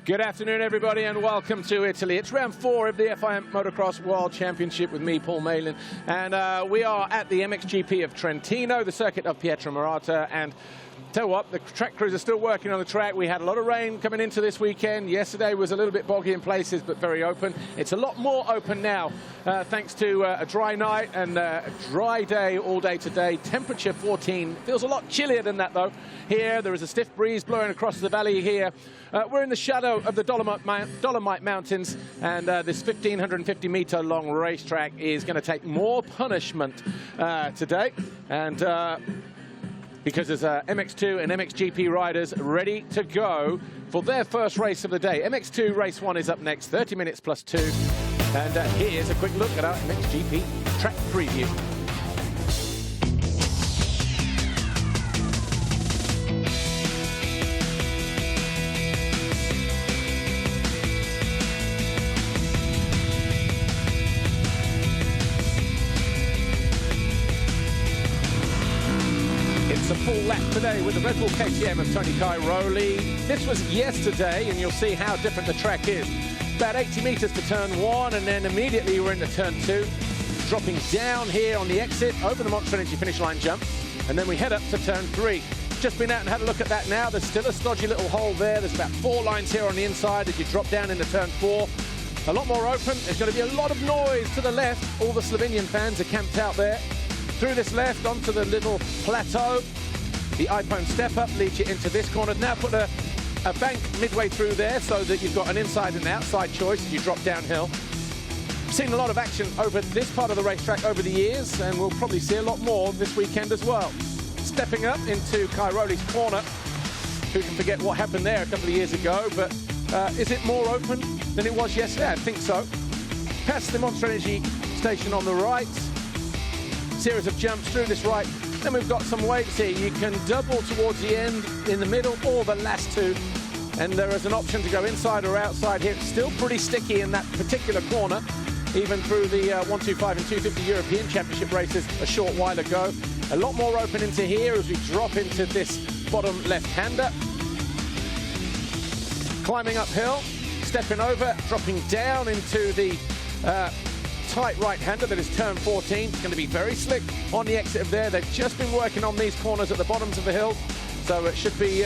Good afternoon, everybody, and welcome to Italy. It's round 4 of the FIM Motocross World Championship with me, Paul Malin. And we are at the MXGP of Trentino, the circuit of Pietramarata. And tell you what, the track crews are still working on the track. We had a lot of rain coming into this weekend. Yesterday was a little bit boggy in places, but very open. It's a lot more open now, thanks to a dry night and a dry day all day today. Temperature 14. Feels a lot chillier than that, though. Here, there is a stiff breeze blowing across the valley here. We're in the shadow of the Dolomite Mountains, and this 1,550-meter long racetrack is going to take more punishment today. And because there's MX2 and MXGP riders ready to go for their first race of the day. MX2 Race 1 is up next, 30 minutes plus 2. And here's a quick look at our MXGP track preview. It's a full lap today with the Red Bull KTM of Tko Rosen. This was yesterday, and you'll see how different the track is. About 80 meters to turn 1, and then immediately we're into turn 2. Dropping down here on the exit over the Monster Energy finish line jump, and then we head up to turn 3. Just been out and had a look at that now. There's still a stodgy little hole there. There's about 4 lines here on the inside as you drop down into turn 4. A lot more open. There's going to be a lot of noise to the left. All the Slovenian fans are camped out there. Through this left onto the little plateau. The iPhone step-up leads you into this corner. Now put a bank midway through there so that you've got an inside and outside choice as you drop downhill. Seen a lot of action over this part of the racetrack over the years, and we'll probably see a lot more this weekend as well. Stepping up into Tko Thomas corner. Who can forget what happened there a couple of years ago, but is it more open than it was yesterday? I think so. Past the Monster Energy station on the right. Series of jumps through this right. Then we've got some weights here. You can double towards the end, in the middle, or the last 2. And there is an option to go inside or outside here. It's still pretty sticky in that particular corner, even through the 125 and 250 European Championship races a short while ago. A lot more open into here as we drop into this bottom left-hander. Climbing uphill, stepping over, dropping down into the tight right-hander that is turn 14. It's going to be very slick on the exit of there. They've just been working on these corners at the bottoms of the hill, so it should be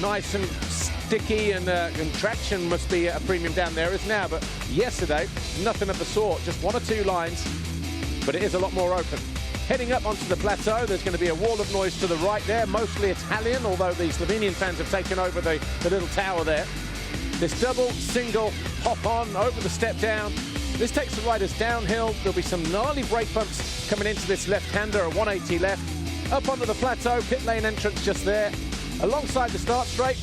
nice and sticky, and traction must be a premium down there as now. But yesterday, nothing of the sort, just 1 or 2 lines, but it is a lot more open. Heading up onto the plateau, there's going to be a wall of noise to the right there, mostly Italian, although the Slovenian fans have taken over the little tower there. This double, single, hop on, over the step down. This takes the riders downhill. There'll be some gnarly brake bumps coming into this left-hander, a 180 left. Up onto the plateau, pit lane entrance just there. Alongside the start straight.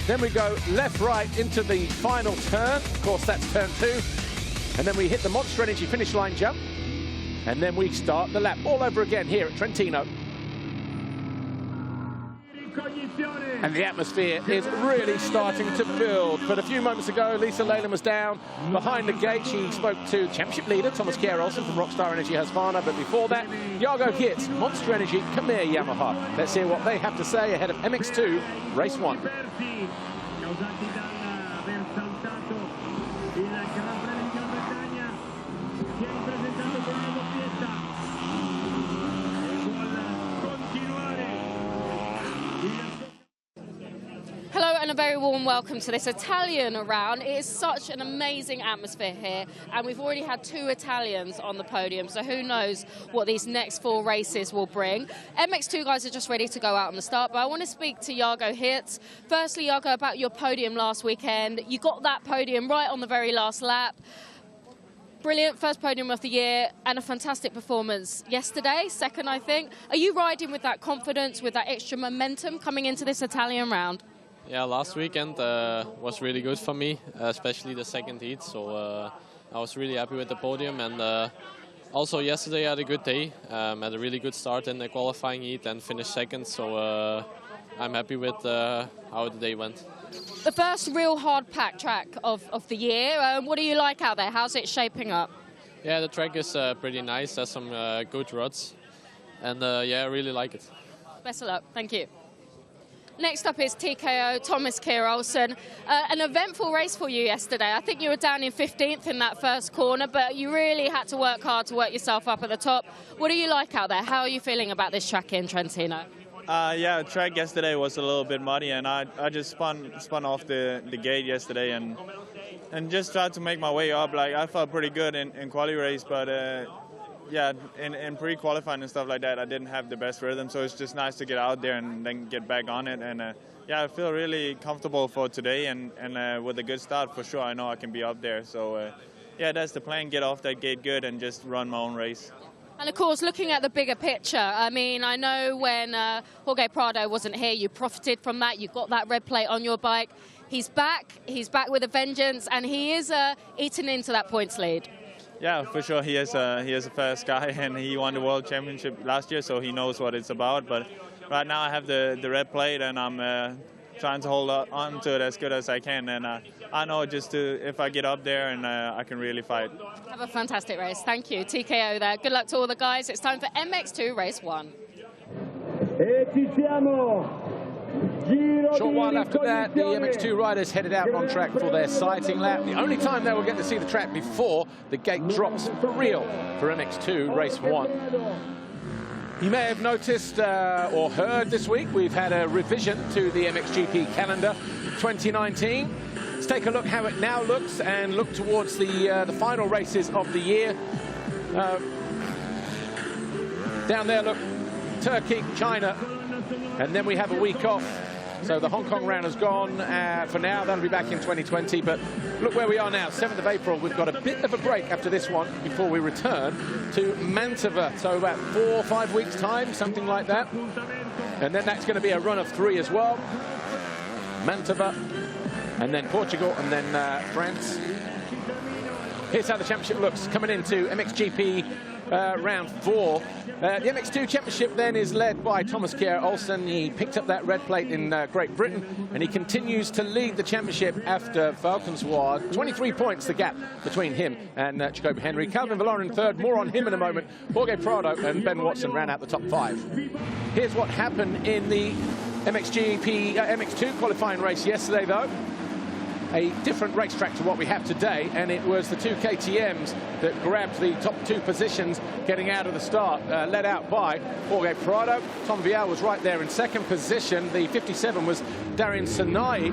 Then we go left-right into the final turn. Of course, that's turn 2. And then we hit the Monster Energy finish line jump. And then we start the lap all over again here at Trentino. And the atmosphere is really starting to build. But a few moments ago, Lisa Leyland was down behind the gate. She spoke to championship leader Thomas K Rosen from Rockstar Energy Husqvarna. But before that, Jago Hitz, Monster Energy, come here, Yamaha. Let's hear what they have to say ahead of MX2 Race 1. Hello and a very warm welcome to this Italian round. It is such an amazing atmosphere here, and we've already had 2 Italians on the podium, so who knows what these next 4 races will bring. MX2 guys are just ready to go out on the start, but I want to speak to Jago Hitz. Firstly, Jago, about your podium last weekend. You got that podium right on the very last lap. Brilliant first podium of the year and a fantastic performance yesterday, second I think. Are you riding with that confidence, with that extra momentum coming into this Italian round? Yeah, last weekend was really good for me, especially the second heat. So I was really happy with the podium, and also yesterday I had a good day. Had a really good start in the qualifying heat and finished second. So I'm happy with how the day went. The first real hard-packed track of the year. What do you like out there? How's it shaping up? Yeah, the track is pretty nice. There's some good ruts, and yeah, I really like it. Best of luck. Thank you. Next up is Tko Thomas K Rosen. An eventful race for you yesterday. I think you were down in 15th in that first corner, but you really had to work hard to work yourself up at the top. What do you like out there? How are you feeling about this track in Trentino? Yeah, the track yesterday was a little bit muddy, and I just spun off the gate yesterday and just tried to make my way up. Like, I felt pretty good in quali race, but yeah, in pre-qualifying and stuff like that, I didn't have the best rhythm, so it's just nice to get out there and then get back on it. And yeah, I feel really comfortable for today, and with a good start for sure, I know I can be up there. So yeah, that's the plan, get off that gate good and just run my own race. And of course, looking at the bigger picture, I mean, I know when Jorge Prado wasn't here, you profited from that, you got that red plate on your bike. He's back with a vengeance, and he is eating into that points lead. Yeah, for sure. He is a fast guy, and he won the World Championship last year, so he knows what it's about. But right now I have the red plate, and I'm trying to hold on to it as good as I can. And I know just if I get up there, and I can really fight. Have a fantastic race. Thank you. TKO there. Good luck to all the guys. It's time for MX2 Race 1. Short while after that, the MX2 riders headed out on track for their sighting lap. The only time they will get to see the track before the gate drops for real for MX2 Race 1. You may have noticed or heard this week, we've had a revision to the MXGP calendar 2019. Let's take a look how it now looks and look towards the final races of the year. Down there, look, Turkey, China, and then we have a week off. So the Hong Kong round has gone for now. That'll be back in 2020. But look where we are now, 7th of April. We've got a bit of a break after this one before we return to Mantova. So about 4 or 5 weeks' time, something like that. And then that's going to be a run of 3 as well. Mantova, and then Portugal, and then France. Here's how the championship looks coming into MXGP round 4. The MX2 Championship then is led by Thomas K Rosen. He picked up that red plate in Great Britain, and he continues to lead the championship after Valkenswaard. 23 points the gap between him and Jacoby Henry. Calvin Valoren third, more on him in a moment. Jorge Prado and Ben Watson ran out the top 5. Here's what happened in the MX2 qualifying race yesterday, though. A different racetrack to what we have today, and it was the 2 KTMs that grabbed the top 2 positions getting out of the start, led out by Jorge Prado. Tom Vial was right there in 2nd position. The 57 was Darian Sinai.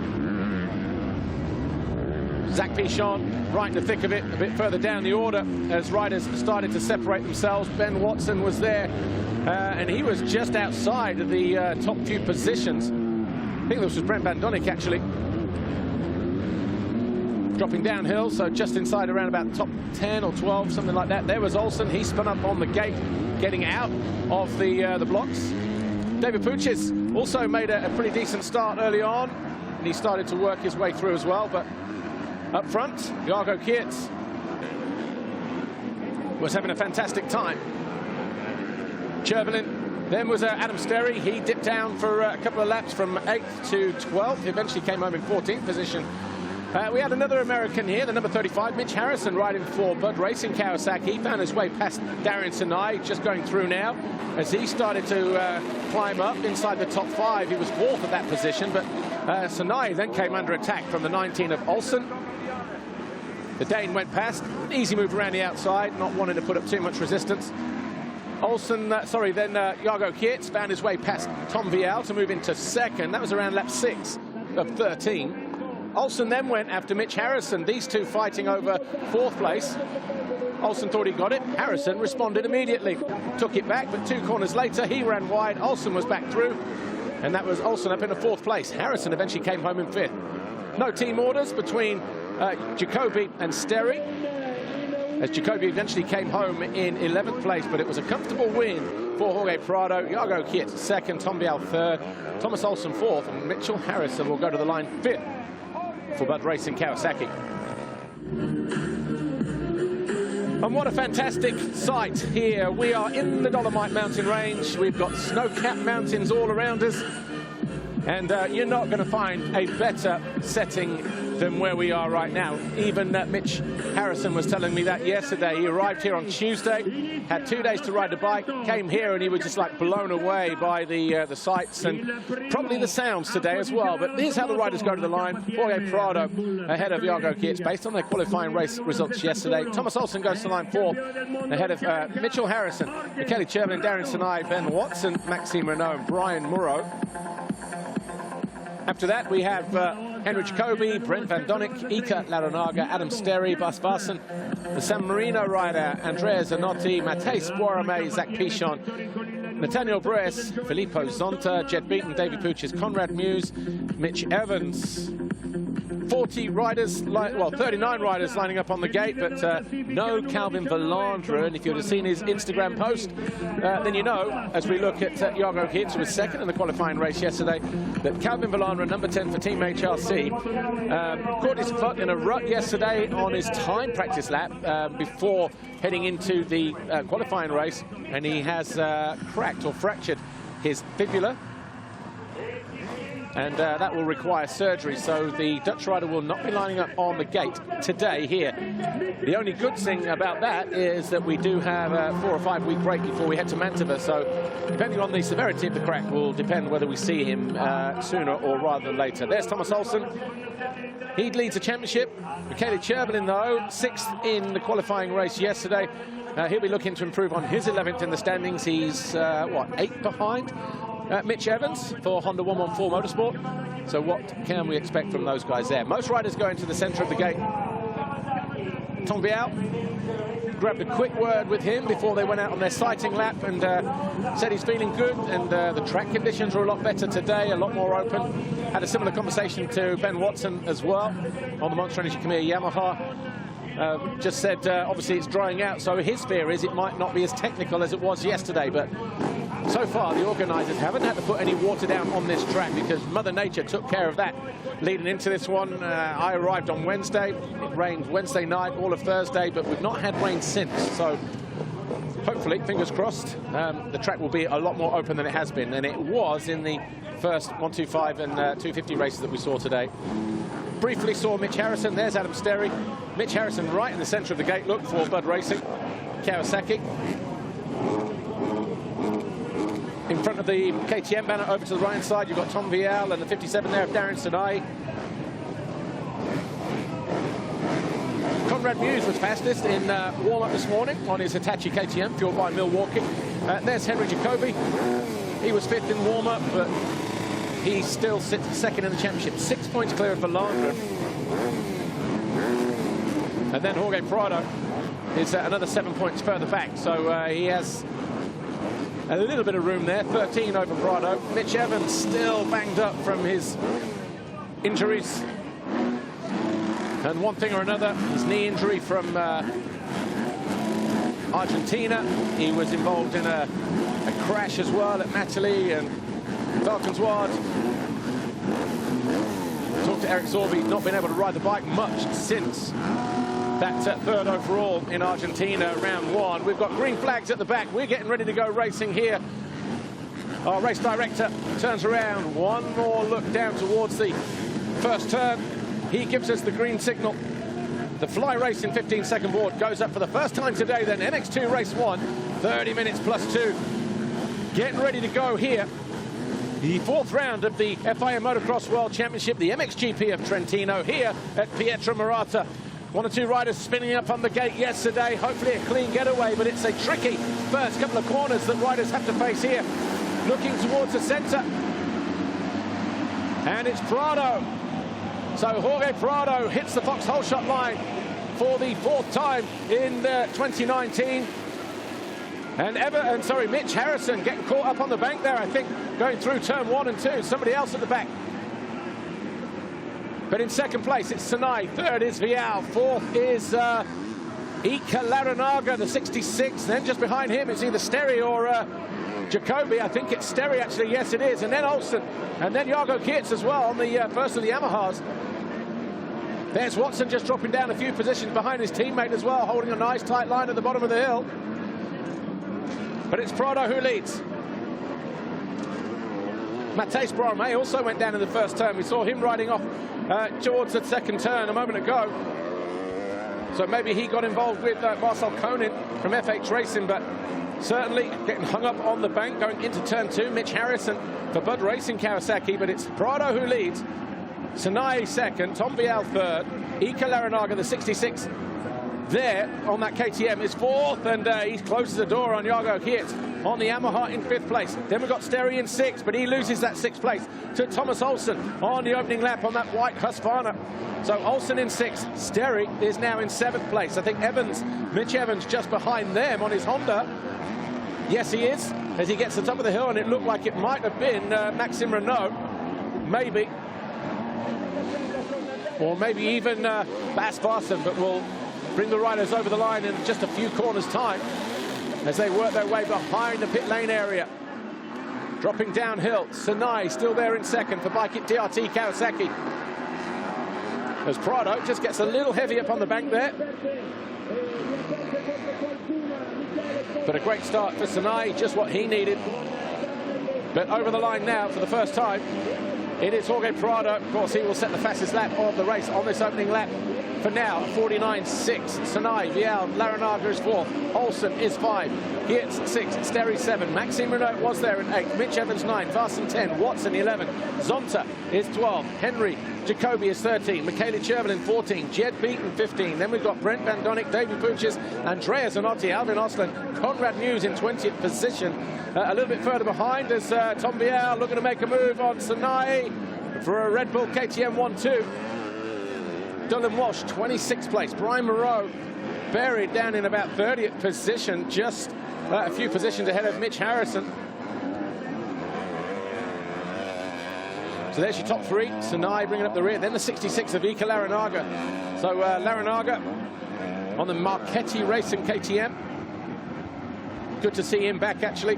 Zach Pichon right in the thick of it, a bit further down the order as riders started to separate themselves. Ben Watson was there, and he was just outside of the top few positions. I think this was Brent Van Donnick, actually. Dropping downhill, so just inside around about top 10 or 12, something like that. There was Olsen. He spun up on the gate, getting out of the blocks. David Puches also made a pretty decent start early on, and he started to work his way through as well. But up front, Jargo Kietz was having a fantastic time. Chervelin. Then was Adam Sterry. He dipped down for a couple of laps from 8th to 12th. He eventually came home in 14th position. We had another American here, the number 35, Mitch Harris, riding for Bud Racing Kawasaki. He found his way past Darian Sinai, just going through now. As he started to climb up inside the top 5, he was 4th at that position, but Sinai then came under attack from the 19 of Olsen. The Dane went past, easy move around the outside, not wanting to put up too much resistance. Olsen, then Jargo Kietz found his way past Tom Vial to move into 2nd. That was around lap 6 of 13. Olsen then went after Mitch Harrison, these two fighting over 4th place. Olsen thought he got it. Harrison responded immediately, took it back, but 2 corners later, he ran wide. Olsen was back through, and that was Olsen up in the 4th place. Harrison eventually came home in 5th. No team orders between Jacoby and Sterry, as Jacoby eventually came home in 11th place, but it was a comfortable win for Jorge Prado. Jargo Kietz 2nd, Tom Vial 3rd, Thomas Olsen 4th, and Mitchell Harrison will go to the line 5th. For Bud Racing Kawasaki. And what a fantastic sight here. We are in the Dolomite mountain range. We've got snow-capped mountains all around us. And you're not going to find a better setting than where we are right now. Even Mitch Harrison was telling me that yesterday. He arrived here on Tuesday, had 2 days to ride the bike, came here and he was just like blown away by the sights and probably the sounds today as well. But here's how the riders go to the line. Jorge Prado ahead of Jago Geerts based on their qualifying race results yesterday. Thomas Olsen goes to line 4 ahead of Mitchell Harrison, Michele Chervin, Darren Sinai, Ben Watson, Maxime Renault and Brian Murrow. After that, we have Henry Jacobi, Brent Van Donnick, Ika Laranaga, Adam Sterry, Bas Varsen, the San Marino rider, Andrea Zanotti, Matej Sporamé, Zach Pichon, Nathaniel Bress, Filippo Zonta, Jed Beaton, Davey Pooches, Conrad Muse, Mitch Evans. 40 riders, well, 39 riders lining up on the gate, but no Calvin Valandra. And if you'd have seen his Instagram post, then you know, as we look at Jago Geerts, who was second in the qualifying race yesterday, that Calvin Valandra, number 10 for Team HRC, caught his foot in a rut yesterday on his time practice lap before heading into the qualifying race, and he has cracked or fractured his fibula. And that will require surgery, so the Dutch rider will not be lining up on the gate today here. The only good thing about that is that we do have a 4 or 5 week break before we head to Mantova, so depending on the severity of the crack will depend whether we see him sooner or rather than later. There's Thomas Olsen. He leads the championship. Michele Chervin, though, 6th in the qualifying race yesterday. He'll be looking to improve on his 11th in the standings. He's, what, 8 behind Mitch Evans for Honda 114 Motorsport. So what can we expect from those guys there? Most riders go into the centre of the gate. Tom Vial grabbed a quick word with him before they went out on their sighting lap and said he's feeling good, and the track conditions are a lot better today, a lot more open. Had a similar conversation to Ben Watson as well on the Monster Energy Khmer Yamaha. Just said obviously it's drying out, so his fear is it might not be as technical as it was yesterday, but so far the organisers haven't had to put any water down on this track because Mother Nature took care of that leading into this one. I arrived on Wednesday. It rained Wednesday night, all of Thursday, but we've not had rain since, so hopefully, fingers crossed, the track will be a lot more open than it has been, and it was in the first 125 and 250 races that we saw today. Briefly saw Mitch Harrison. There's Adam Sterry. Mitch Harrison right in the centre of the gate. Look for Bud Racing. Kawasaki. In front of the KTM banner over to the right side, you've got Tom Vial and the 57 there of Darren Sinai. Conrad Muse was fastest in warm-up this morning on his Hitachi KTM, fueled by Milwaukee. There's Henry Jacobi. He was 5th in warm-up, but he still sits 2nd in the championship. 6 points clear of Valandra. And then Jorge Prado is another 7 points further back. So he has a little bit of room there. 13 over Prado. Mitch Evans still banged up from his injuries. And one thing or another, his knee injury from Argentina. He was involved in a crash as well at Matterley and Valkenswaard. Talked to Eric Zorbi, not been able to ride the bike much since that 3rd overall in Argentina, round 1. We've got green flags at the back. We're getting ready to go racing here. Our race director turns around. One more look down towards the first turn. He gives us the green signal. The Fly Racing 15-second board goes up for the first time today. Then MX2 Race 1, 30 minutes plus 2. Getting ready to go here. The 4th round of the FIA Motocross World Championship, the MXGP of Trentino, here at Pietramarata. 1 or 2 riders spinning up on the gate yesterday. Hopefully a clean getaway, but it's a tricky first couple of corners that riders have to face here. Looking towards the centre. And it's Prado. So Jorge Prado hits the Fox hole shot line for the 4th time in 2019. And Mitch Harrison getting caught up on the bank there, I think, going through turn 1 and 2. Somebody else at the back. But in 2nd place, it's Sinai. 3rd is Vial. 4th is Ika Laranaga, the 66. Then just behind him, it's either Sterry or Jacobi. I think it's Sterry, actually. Yes, it is. And then Olsen. And then Jago Geerts as well on the first of the Yamahas. There's Watson just dropping down a few positions behind his teammate as well, holding a nice tight line at the bottom of the hill. But it's Prado who leads. Matej Sporamé also went down in the first turn. We saw him riding off towards the second turn a moment ago. So maybe he got involved with Marcel Koenig from FX Racing, but certainly getting hung up on the bank going into turn 2. Mitch Harris for Bud Racing Kawasaki, but it's Prado who leads. Sanai second, Tom Vial third, Ika Larinaga, the 66 there on that KTM, is fourth, and he closes the door on Jago Hirt on the Yamaha in 5th place. Then we've got Sterry in 6th, but he loses that 6th place to Thomas Olsen on the opening lap on that white Husqvarna. So Olsen in 6th, Sterry is now in 7th place. I think Mitch Evans just behind them on his Honda. Yes, he is, as he gets to the top of the hill, and it looked like it might have been Maxime Renault, maybe. Or maybe even Bas Varsen, but we'll bring the riders over the line in just a few corners' time as they work their way behind the pit lane area. Dropping downhill, Sanai still there in 2nd for Bike It DRT Kawasaki. As Prado just gets a little heavy up on the bank there. But a great start for Sanai, just what he needed. But over the line now for the first time, it is Jorge Prado. Of course, he will set the fastest lap of the race on this opening lap. For now, 49.6. Sanai, Vial, Larinaga is 4th. Olsen is 5. Geertz 6. Sterry 7. Maxime Renault was there in 8. Mitch Evans 9. Varsen 10. Watson 11. Zonta is 12. Henry Jacobi is 13. Michele Chervelin 14. Jed Beaton 15. Then we've got Brent Van Donnick, David Puches, Andrea Zanotti, Alvin Osland, Conrad News in 20th position. A little bit further behind as Tom Vial looking to make a move on Sanai for a Red Bull KTM 1-2. Dylan Walsh, 26th place. Brian Moreau buried down in about 30th position, just a few positions ahead of Mitch Harrison. So there's your top 3. Sanai bringing up the rear. Then the 66 of Ika Larinaga. So Larinaga on the Marchetti Racing KTM. Good to see him back, actually.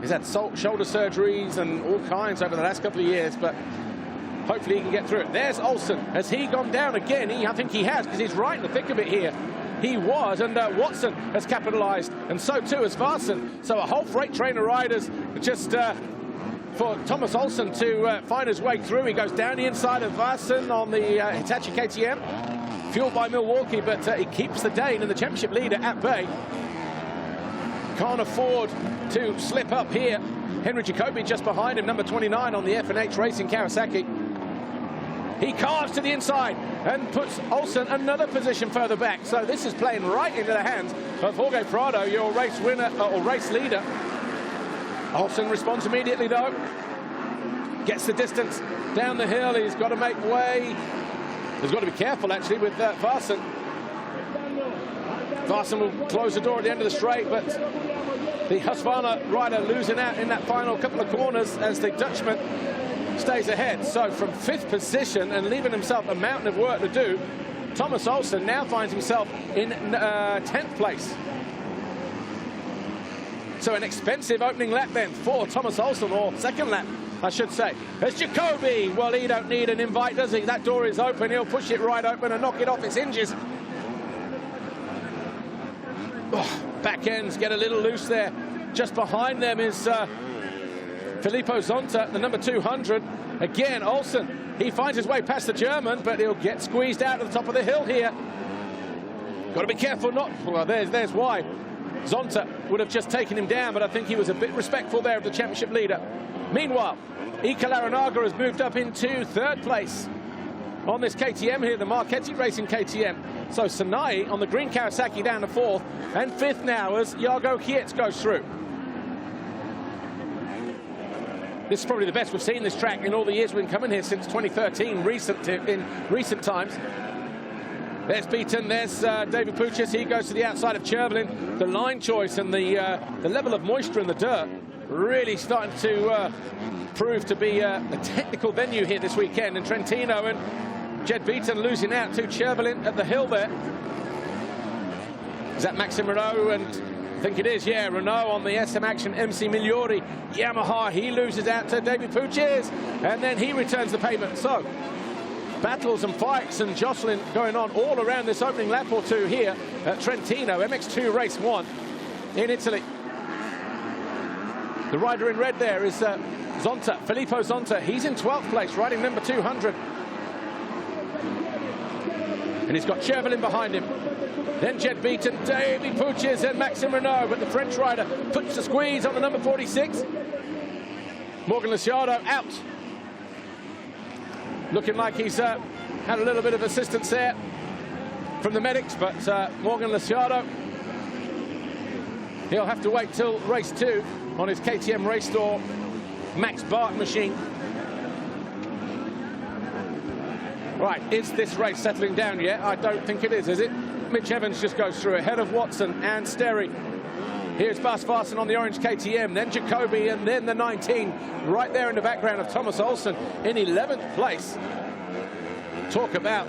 He's had shoulder surgeries and all kinds over the last couple of years, but hopefully he can get through it. There's Olsen. Has he gone down again? I think he has, because he's right in the thick of it here. He was, and Watson has capitalized, and so too has Varsen. So a whole freight train of riders just for Thomas Olsen to find his way through. He goes down the inside of Varsen on the Hitachi KTM, fueled by Milwaukee, but he keeps the Dane and the championship leader at bay. Can't afford to slip up here. Henry Jacobi just behind him, number 29 on the F&H Racing Kawasaki. He carves to the inside and puts Olsen another position further back. So this is playing right into the hands of Jorge Prado, your race winner or race leader. Olsen responds immediately though. Gets the distance down the hill. He's got to make way. He's got to be careful actually with Varsen. Varsen will close the door at the end of the straight, but the Husqvarna rider losing out in that final couple of corners as the Dutchman stays ahead. So from 5th position and leaving himself a mountain of work to do, Thomas Olsen now finds himself in 10th place. So an expensive opening lap then for Thomas Olsen, or second lap, I should say. There's Jacobi. Well, he don't need an invite, does he? That door is open. He'll push it right open and knock it off its hinges. Oh, back ends get a little loose there. Just behind them is Filippo Zonta, the number 200. Again, Olsen, he finds his way past the German, but he'll get squeezed out at the top of the hill here. Got to be careful not... Well, there's why. Zonta would have just taken him down, but I think he was a bit respectful there of the championship leader. Meanwhile, Ika Larinaga has moved up into 3rd place on this KTM here, the Marchetti Racing KTM. So Sanai on the green Kawasaki down to 4th, and 5th now as Jago Hirt goes through. This is probably the best we've seen this track in all the years we've been coming here since 2013, in recent times. There's Beaton, there's David Puches. He goes to the outside of Chervelin. The line choice and the level of moisture in the dirt really starting to prove to be a technical venue here this weekend in Trentino, and Jed Beaton losing out to Chervelin at the hill there. Is that Maxime Renault? And I think it is, yeah, Renault on the SM Action MC Migliori Yamaha. He loses out to David Puches, and then he returns the payment. So battles and fights and jostling going on all around this opening lap or two here at Trentino, MX2 Race 1 in Italy. The rider in red there is Zonta, Filippo Zonta. He's in 12th place, riding number 200. And he's got Chervelin behind him. Then Jed Beaton, Davy Puches, and Maxime Renault. But the French rider puts the squeeze on the number 46. Morgan Leciado out. Looking like he's had a little bit of assistance there from the medics, but Morgan Leciado, he'll have to wait till race 2 on his KTM Race Store Max Bart machine. Right, is this race settling down yet? I don't think it is it? Mitch Evans just goes through ahead of Watson and Sterry. Here's Bas Varsen on the orange KTM, then Jacoby, and then the 19, right there in the background of Thomas Olsen in 11th place. Talk about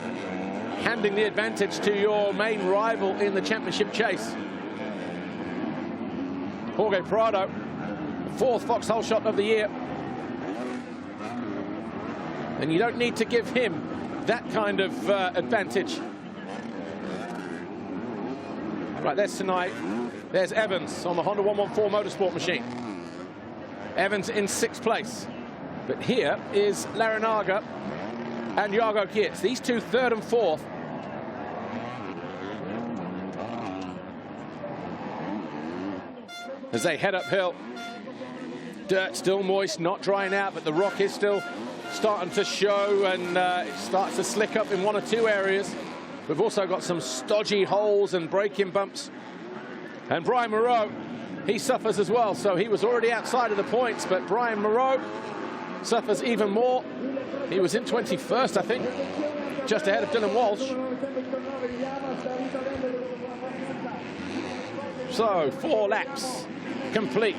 handing the advantage to your main rival in the championship chase. Jorge Prado, 4th foxhole shot of the year. And you don't need to give him that kind of advantage. Right, there's tonight. There's Evans on the Honda 114 Motorsport machine. Evans in 6th place. But here is Larinaga and Jago Geerts. These two 3rd and 4th. As they head uphill. Dirt still moist, not drying out, but the rock is still starting to show, and it starts to slick up in 1 or 2 areas. We've also got some stodgy holes and braking bumps. And Brian Moreau, he suffers as well. So he was already outside of the points, but Brian Moreau suffers even more. He was in 21st, I think, just ahead of Dylan Walsh. So 4 laps complete.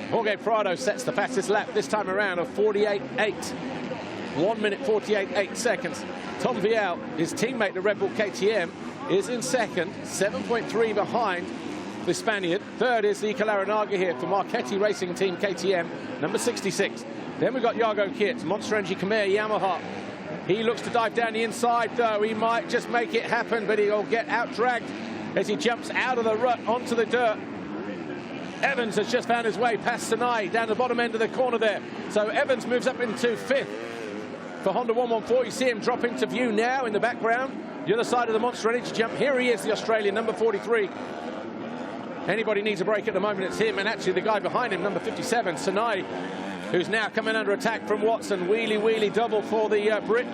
Jorge Prado sets the fastest lap this time around of 48.8. 1 minute 48.8 seconds. Tom Vial, his teammate, the Red Bull KTM, is in 2nd, 7.3 behind the Spaniard. 3rd is Iker Larinaga here for Marchetti Racing Team KTM, number 66. Then we've got Jago Geerts, Monster Energy Khmer Yamaha. He looks to dive down the inside, though. He might just make it happen, but he'll get out-dragged as he jumps out of the rut onto the dirt. Evans has just found his way past Sinai down the bottom end of the corner there. So Evans moves up into 5th for Honda 114. You see him drop into view now in the background. The other side of the Monster Energy jump. Here he is, the Australian, number 43. Anybody needs a break at the moment, it's him. And actually the guy behind him, number 57, Sinai, who's now coming under attack from Watson. Wheelie double for the Brit.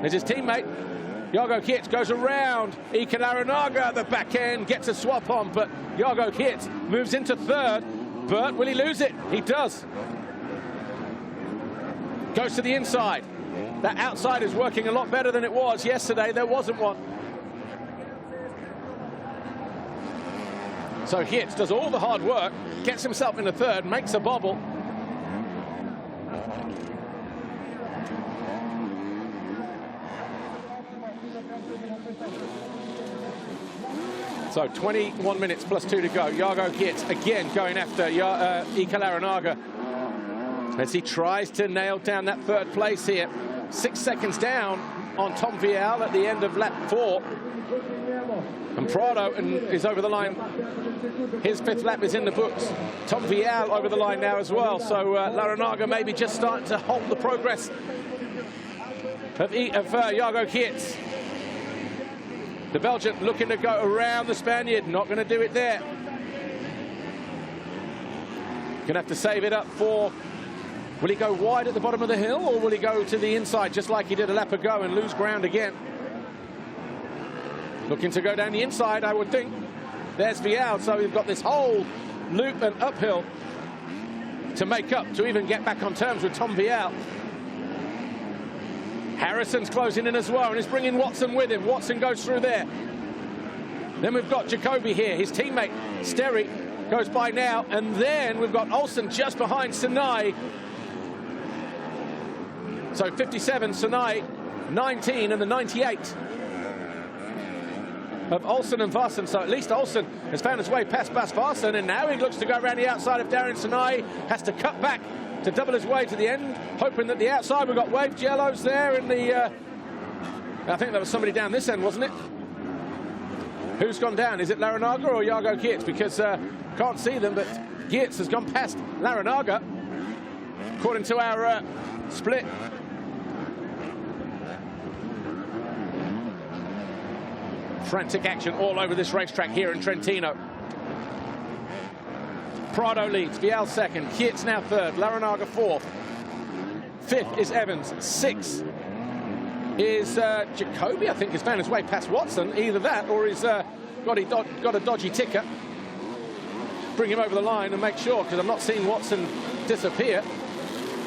There's his teammate. Jago Geerts goes around. Iker Larinaga at the back end, gets a swap on, but Jago Geerts moves into 3rd. But will he lose it? He does. Goes to the inside. That outside is working a lot better than it was yesterday. There wasn't one. So Geerts does all the hard work, gets himself into 3rd, makes a bobble. So 21 minutes plus 2 to go. Jago Geerts again going after Iker Larinaga as he tries to nail down that 3rd place here. 6 seconds down on Tom Vial at the end of lap 4. And Prado is over the line. His 5th lap is in the books. Tom Vial over the line now as well. So Larinaga maybe just starting to halt the progress of Jago Geerts. The Belgian looking to go around the Spaniard. Not going to do it there. Going to have to save it up for... Will he go wide at the bottom of the hill, or will he go to the inside just like he did a lap ago and lose ground again? Looking to go down the inside, I would think. There's Vial, so we've got this whole loop and uphill to make up, to even get back on terms with Tom Vial. Harrison's closing in as well, and he's bringing Watson with him. Watson goes through there. Then we've got Jacoby here. His teammate, Sterry, goes by now. And then we've got Olsen just behind Sinai. So 57, Sinai, 19, and the 98 of Olsen and Varsen. So at least Olsen has found his way past Bas Varsen, and now he looks to go around the outside of Darren Sinai. Has to cut back to double his way to the end, hoping that the outside, we've got waved yellows there in the... I think there was somebody down this end, wasn't it? Who's gone down? Is it Larinaga or Jago Geerts? Because can't see them, but Geerts has gone past Larinaga, according to our split. Frantic action all over this racetrack here in Trentino. Prado leads, Vial second, Kietz now third, Larranaga fourth. Fifth is Evans, sixth is Jacoby, I think, has found his way past Watson. Either that or he's got a dodgy ticker. Bring him over the line and make sure, because I'm not seeing Watson disappear.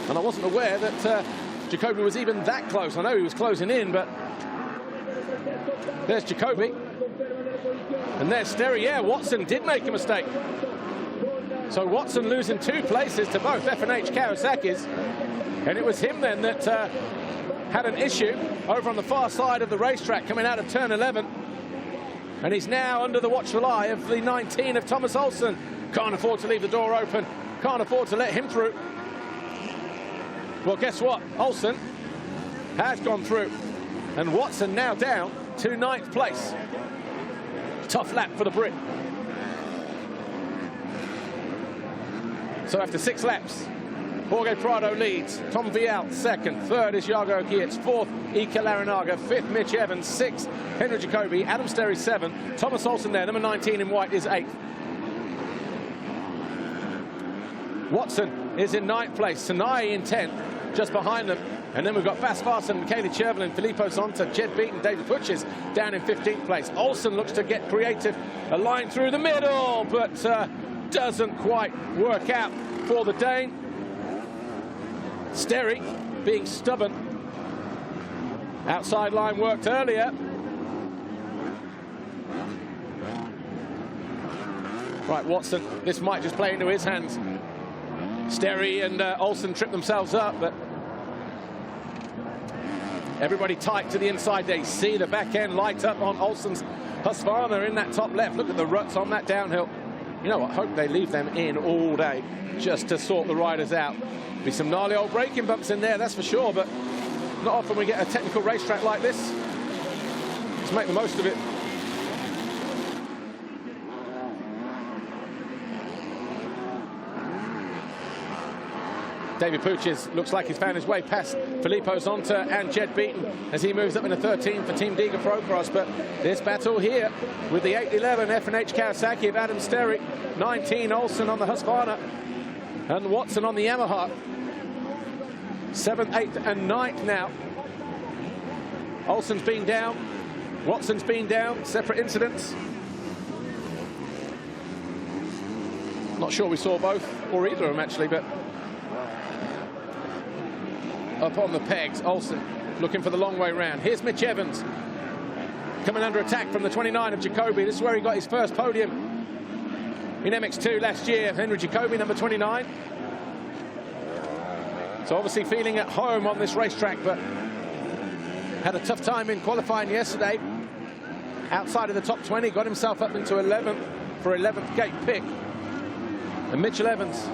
And I wasn't aware that Jacoby was even that close. I know he was closing in, but there's Jacoby. And there's Sterry. Yeah, Watson did make a mistake. So Watson losing 2 places to both F&H Kawasaki's. And it was him then that had an issue over on the far side of the racetrack coming out of turn 11. And he's now under the watchful eye of the 19 of Thomas Olsen. Can't afford to leave the door open. Can't afford to let him through. Well, guess what? Olsen has gone through. And Watson now down to 9th place. Tough lap for the Brit. So after 6 laps, Jorge Prado leads. Tom Vial second. Third is Jago Kietz. Fourth, Ika Larranaga. Fifth, Mitch Evans. Sixth, Henry Jacoby. Adam Sterry 7. Thomas Olsen there. Number 19 in white is 8th. Watson is in 9th place. Sinai in 10th, just behind them. And then we've got Bas Varson, Kaylee Chervelin, Filippo Zonta, Jed Beaton, David Butchers down in 15th place. Olsen looks to get creative. A line through the middle, but doesn't quite work out for the Dane. Sterry being stubborn. Outside line worked earlier. Right, Watson, this might just play into his hands. Sterry and Olsen trip themselves up, but everybody tight to the inside. They see the back end light up on Olsen's Husqvarna in that top left. Look at the ruts on that downhill. You know what, hope they leave them in all day just to sort the riders out. Be some gnarly old braking bumps in there, that's for sure, but not often we get a technical racetrack like this. Let's make the most of it. David Puches looks like he's found his way past Filippo Zonta and Jed Beaton as he moves up into 13 for Team Diga Procross. But this battle here with the 811 F&H Kawasaki of Adam Sterry, 19 Olsen on the Husqvarna, and Watson on the Yamaha. 7th, 8th and 9th now. Olsen's been down, Watson's been down, separate incidents. Not sure we saw both or either of them actually, but up on the pegs, Olsen looking for the long way round. Here's Mitch Evans coming under attack from the 29 of Jacoby. This is where he got his first podium in MX2 last year. Henry Jacoby, number 29. So obviously feeling at home on this racetrack, but had a tough time in qualifying yesterday. Outside of the top 20, got himself up into 11th for 11th gate pick. And Mitchell Evans,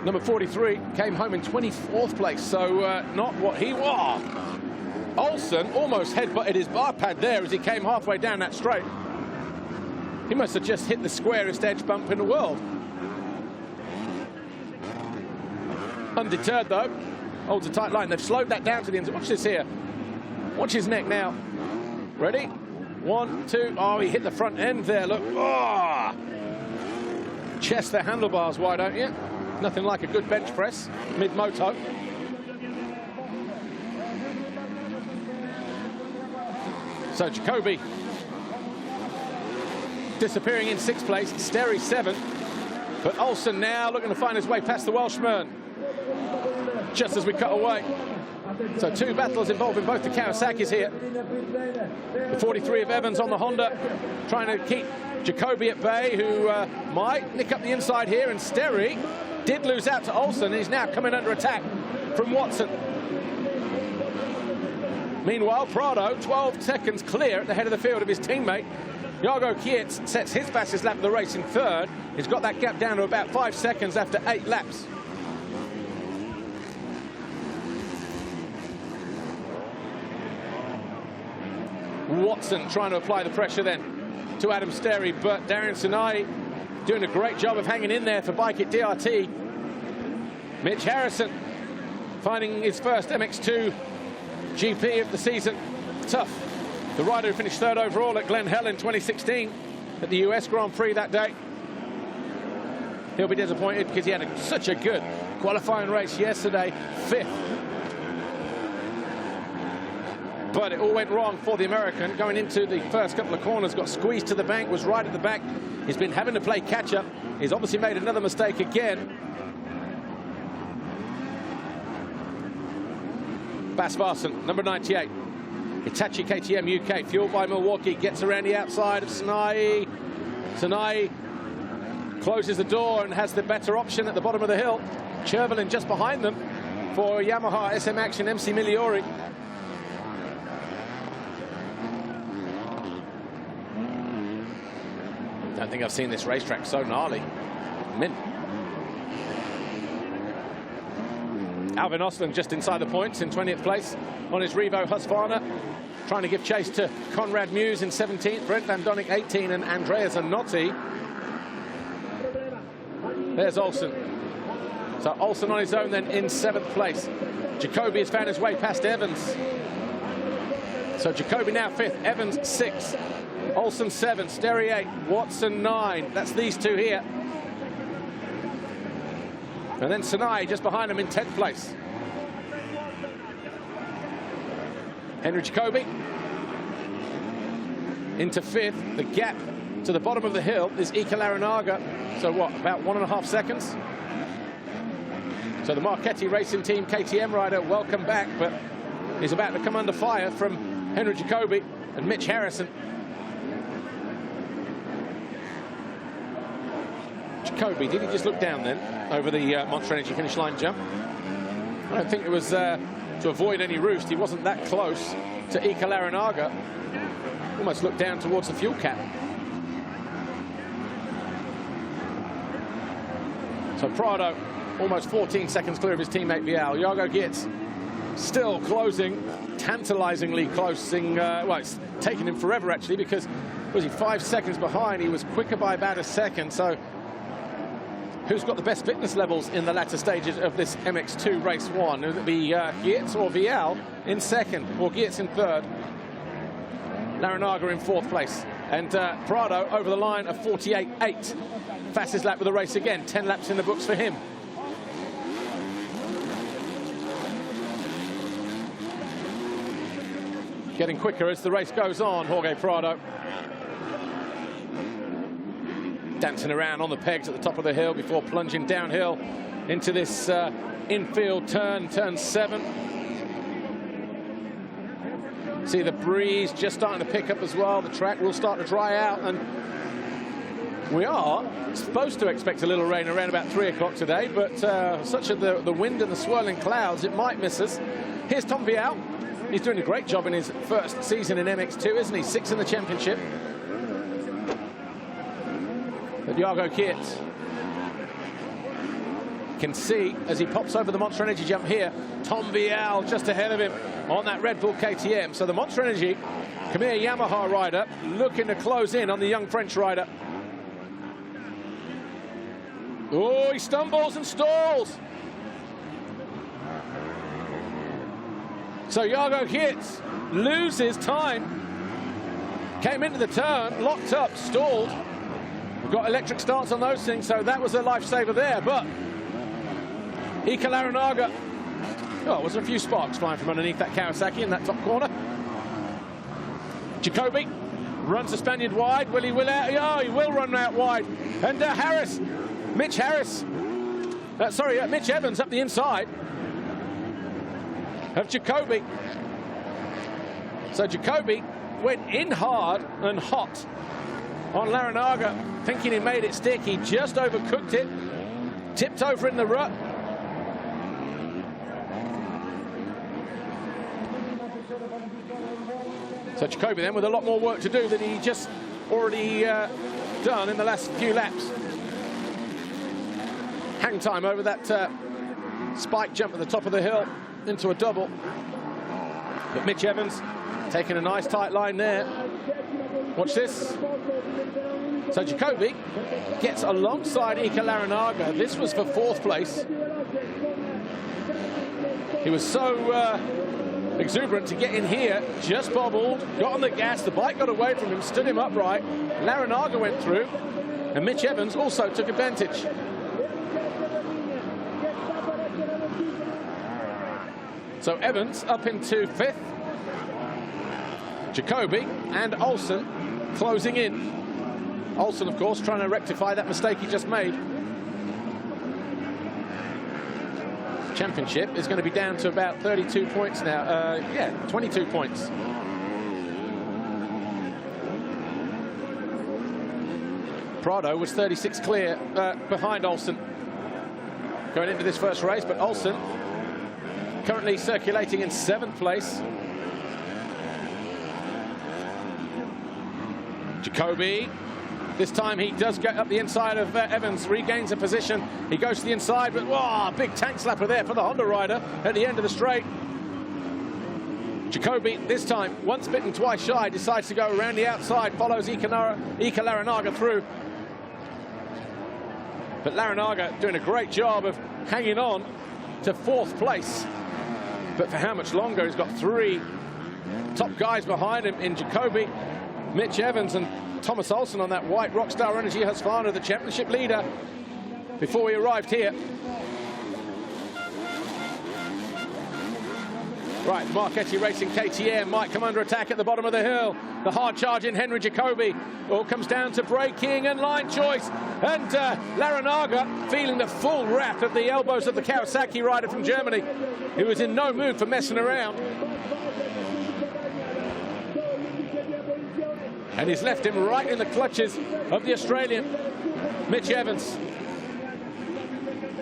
number 43, came home in 24th place, so not what he was. Olsen almost headbutted his bar pad there as he came halfway down that straight. He must have just hit the squarest edge bump in the world. Undeterred though, holds a tight line. They've slowed that down to the end. Watch this here. Watch his neck now. Ready? 1, 2. Oh, he hit the front end there. Look. Oh! Chest the handlebars wide, don't you? Nothing like a good bench press mid-moto. So Jacoby disappearing in 6th place. Sterry 7th. But Olsen now looking to find his way past the Welshman just as we cut away. So 2 battles involving both the Kawasaki's here. The 43 of Evans on the Honda trying to keep Jacoby at bay, who might nick up the inside here. And Sterry did lose out to Olsen, and he's now coming under attack from Watson. Meanwhile, Prado, 12 seconds clear at the head of the field of his teammate. Jago Kietz sets his fastest lap of the race in 3rd. He's got that gap down to about 5 seconds after 8 laps. Watson trying to apply the pressure then to Adam Sterry, but Darian Sinai doing a great job of hanging in there for Bike at DRT. Mitch Harrison finding his first MX2 GP of the season. Tough. The rider who finished third overall at Glen Helen 2016 at the US Grand Prix that day. He'll be disappointed because he had such a good qualifying race yesterday, 5th. But it all went wrong for the American. Going into the first couple of corners, got squeezed to the bank, was right at the back. He's been having to play catch-up. He's obviously made another mistake again. Bas Varsen, number 98. Hitachi KTM UK, fueled by Milwaukee, gets around the outside of Sinai. Sinai closes the door and has the better option at the bottom of the hill. Chervelin just behind them for Yamaha, SM Action, MC Migliori. Don't think I've seen this racetrack so gnarly. Mint. Alvin Osland just inside the points in 20th place on his Revo Husqvarna, trying to give chase to Conrad Muse in 17th, Brent Van Donnick 18, and Andrea Zanotti. There's Olsen. So Olsen on his own then in 7th place. Jacoby has found his way past Evans. So Jacoby now 5th, Evans 6th, Olsen 7th, Sterry 8, Watson 9. That's these two here. And then Sinai just behind him in 10th place. Henry Jacoby into 5th. The gap to the bottom of the hill is Ika Larinaga. So what, about 1.5 seconds? So the Marchetti Racing Team KTM rider, welcome back, but he's about to come under fire from Henry Jacoby and Mitch Harrison. Jacoby, did he just look down then over the Monster Energy finish line jump? I don't think it was to avoid any roost. He wasn't that close to Ika Larinaga. Almost looked down towards the fuel cap. So Prado almost 14 seconds clear of his teammate Vial. Jago Geerts still closing, tantalizingly closing. Well, it's taken him forever actually, because was he 5 seconds behind? He was quicker by about a second. So who's got the best fitness levels in the latter stages of this MX2 Race 1? Would it be Geerts or Vial in 2nd, or Geerts in 3rd? Larinaga in 4th place. And Prado over the line of 48.8. Fastest lap of the race again. 10 laps in the books for him. Getting quicker as the race goes on, Jorge Prado. Dancing around on the pegs at the top of the hill before plunging downhill into this infield turn, turn 7. See the breeze just starting to pick up as well. The track will start to dry out, and we are supposed to expect a little rain around about 3 o'clock today, but such are the wind and the swirling clouds, it might miss us. Here's Tom Vial. He's doing a great job in his first season in MX2, isn't he? 6th in the championship. But Jago Geerts can see as he pops over the Monster Energy jump here, Tom Vial just ahead of him on that Red Bull KTM. So the Monster Energy, Khmer Yamaha rider, looking to close in on the young French rider. Oh, he stumbles and stalls. So Jago Geerts loses time. Came into the turn, locked up, stalled. We've got electric starts on those things, so that was a lifesaver there. But Ika Larinaga, oh, was there a few sparks flying from underneath that Kawasaki in that top corner. Jacoby runs the Spaniard wide. Will he out? Oh, he will run out wide. And Harris, Mitch Harris, Mitch Evans up the inside of Jacoby. So Jacoby went in hard and hot on Larinaga, thinking he made it stick. He just overcooked it, tipped over in the rut. So Jacoby then with a lot more work to do than he just already done in the last few laps. Hang time over that spike jump at the top of the hill into a double. But Mitch Evans taking a nice tight line there. Watch this. So Jacoby gets alongside Ika Larinaga. This was for 4th place. He was so exuberant to get in here, just bobbled, got on the gas, the bike got away from him, stood him upright. Larranaga went through, and Mitch Evans also took advantage. So Evans up into 5th. Jacoby and Olsen closing in. Olsen, of course, trying to rectify that mistake he just made. Championship is going to be down to about 32 points now. Yeah, 22 points. Prado was 36 clear behind Olsen going into this first race, but Olsen currently circulating in 7th place. Jacoby, this time he does get up the inside of Evans, regains a position. He goes to the inside, but whoa, big tank slapper there for the Honda rider at the end of the straight. Jacoby, this time, once bitten, twice shy, decides to go around the outside, follows Ika Larranaga through. But Larranaga doing a great job of hanging on to 4th place. But for how much longer? He's got 3 top guys behind him in Jacoby, Mitch Evans and Thomas Olsen on that white Rockstar Energy Husqvarna, the championship leader, before we arrived here. Right, Marchetti Racing KTM might come under attack at the bottom of the hill. The hard charge in Henry Jacoby. All comes down to braking and line choice. And Larranaga feeling the full wrath of the elbows of the Kawasaki rider from Germany, who was in no mood for messing around. And he's left him right in the clutches of the Australian, Mitch Evans.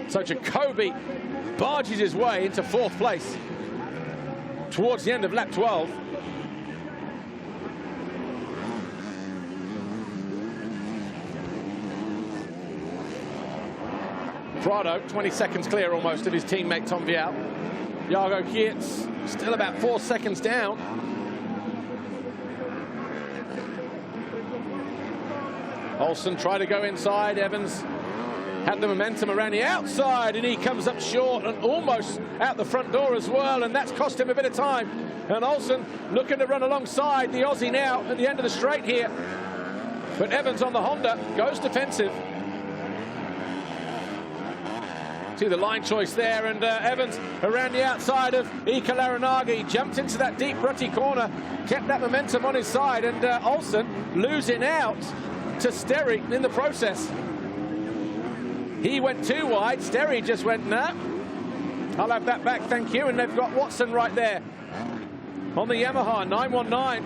So Jacoby barges his way into 4th place towards the end of lap 12. Prado, 20 seconds clear almost of his teammate Tom Vial. Jago Geerts still about 4 seconds down. Olsen tried to go inside. Evans had the momentum around the outside, and he comes up short and almost out the front door as well, and that's cost him a bit of time. And Olsen looking to run alongside the Aussie now at the end of the straight here. But Evans on the Honda goes defensive. See the line choice there, and Evans around the outside of Ika Larranaga. He jumped into that deep rutty corner, kept that momentum on his side, and Olsen losing out to Sterry in the process. He went too wide. Sterry just went, nah, I'll have that back, thank you. And they've got Watson right there on the Yamaha 919.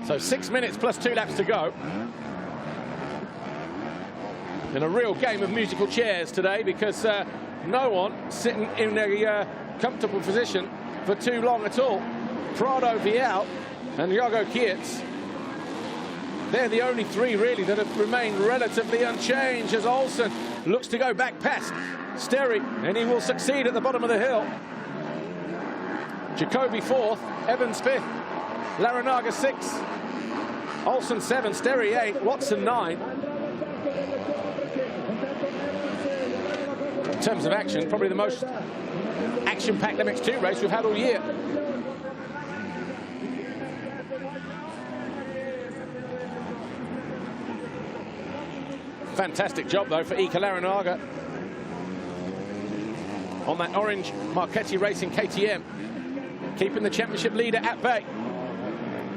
So 6 minutes plus 2 laps to go. In a real game of musical chairs today, because no one sitting in a comfortable position for too long at all. Prado, Vial and Jago Geerts, they're the only 3 really that have remained relatively unchanged, as Olsen looks to go back past Sterry, and he will succeed at the bottom of the hill. Jacoby 4th, Evans 5th, Larranaga 6th, Olsen 7, Sterry 8, Watson 9. In terms of action, probably the most action-packed MX2 race we've had all year. Fantastic job, though, for Ika Larranaga on that orange Marchetti Racing KTM, keeping the championship leader at bay.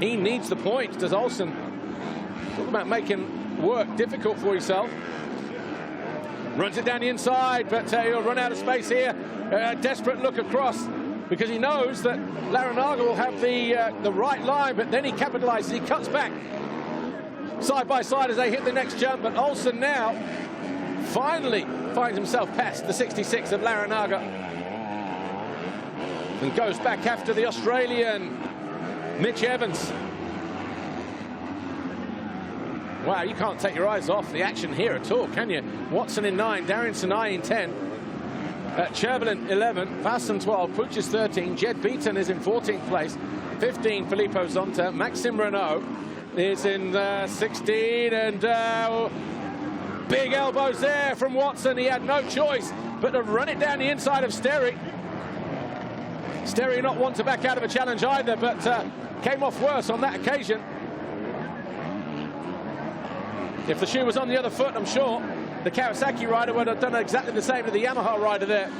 He needs the points, does Olsen. Talk about making work difficult for himself. Runs it down the inside, but he'll run out of space here. Desperate look across, because he knows that Larranaga will have the right line, but then he capitalizes, he cuts back. Side by side as they hit the next jump, but Olsen now finally finds himself past the 66 of Larranaga and goes back after the Australian Mitch Evans. Wow, you can't take your eyes off the action here at all, can you? Watson in 9, Darian Sinai in 10, Chervelin 11, Fasten 12, Puches 13, Jed Beaton is in 14th place, 15 Filippo Zonta, Maxime Renault is in 16, and big elbows there from Watson. He had no choice but to run it down the inside of Sterry. Sterry not one to back out of a challenge either, but came off worse on that occasion. If the shoe was on the other foot, I'm sure the Kawasaki rider would have done exactly the same to the Yamaha rider there.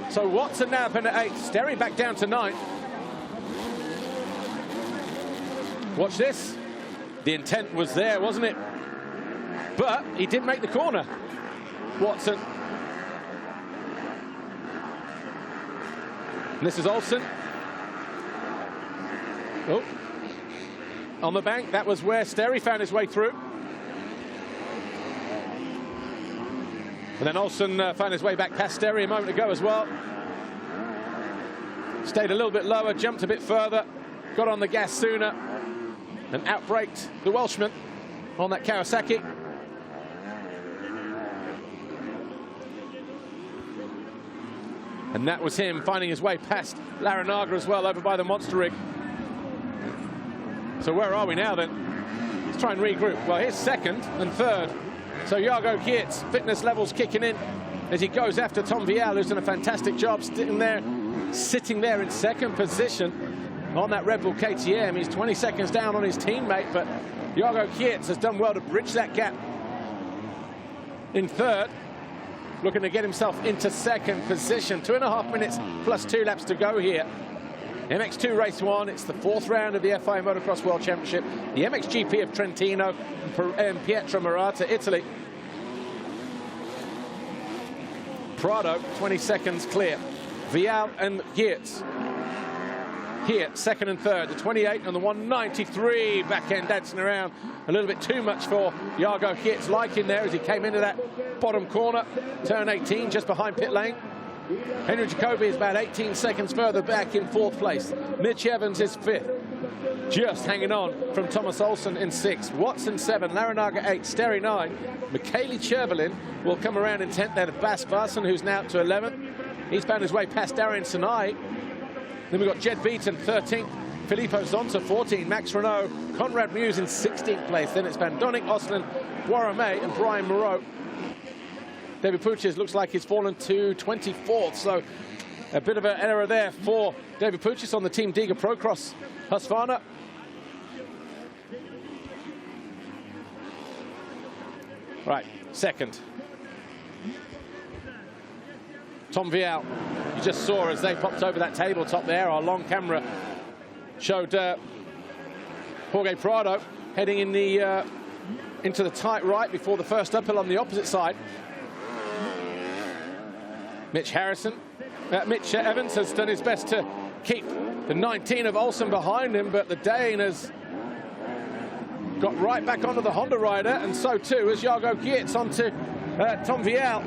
So Watson now up in at 8th, Sterry back down to 9th. Watch this. The intent was there, wasn't it? But he did make the corner, Watson. And this is Olsen. Oh, on the bank, that was where Sterry found his way through. And then Olsen found his way back past Sterry a moment ago as well. Stayed a little bit lower, jumped a bit further, got on the gas sooner, and outbraked the Welshman on that Kawasaki. And that was him finding his way past Larinaga as well, over by the monster rig. So where are we now then? Let's try and regroup. Well, here's 2nd and 3rd. So Jago Geert's fitness levels kicking in as he goes after Tom Vial, who's done a fantastic job sitting there in 2nd position on that Red Bull KTM. He's 20 seconds down on his teammate, but Jago Geert has done well to bridge that gap. In 3rd, looking to get himself into 2nd position. 2.5 minutes plus 2 laps to go here. MX2 Race 1, it's the 4th round of the FIA Motocross World Championship. The MXGP of Trentino and Pietro Marata, Italy. Prado, 20 seconds clear. Vial and Geert here, 2nd and 3rd. The 28 and the 193 back end dancing around a little bit too much for Jago Geert's liking there as he came into that bottom corner. Turn 18 just behind pit lane. Henry Jacobi is about 18 seconds further back in 4th place. Mitch Evans is 5th. Just hanging on from Thomas Olsen in 6th. Watson 7, Larinaga 8, Sterry 9. Michele Chervelin will come around in 10th there to Bas Varson, who's now to 11th. He's found his way past Darian Sinai. Then we've got Jed Beaton 13th. Filippo Zonta 14th. Max Renault, Conrad Muse in 16th place. Then it's Van Donnick, Oslin, Boiramé and Brian Moreau. David Puches looks like he's fallen to 24th, so a bit of an error there for David Puches on the Team Diga Procross Husqvarna. Right, 2nd. Tom Vial, you just saw as they popped over that tabletop there, our long camera showed Jorge Prado heading in the into the tight right before the first uphill on the opposite side. Mitch Evans has done his best to keep the 19 of Olsen behind him, but the Dane has got right back onto the Honda rider, and so too as Jago Geert's onto Tom Vial.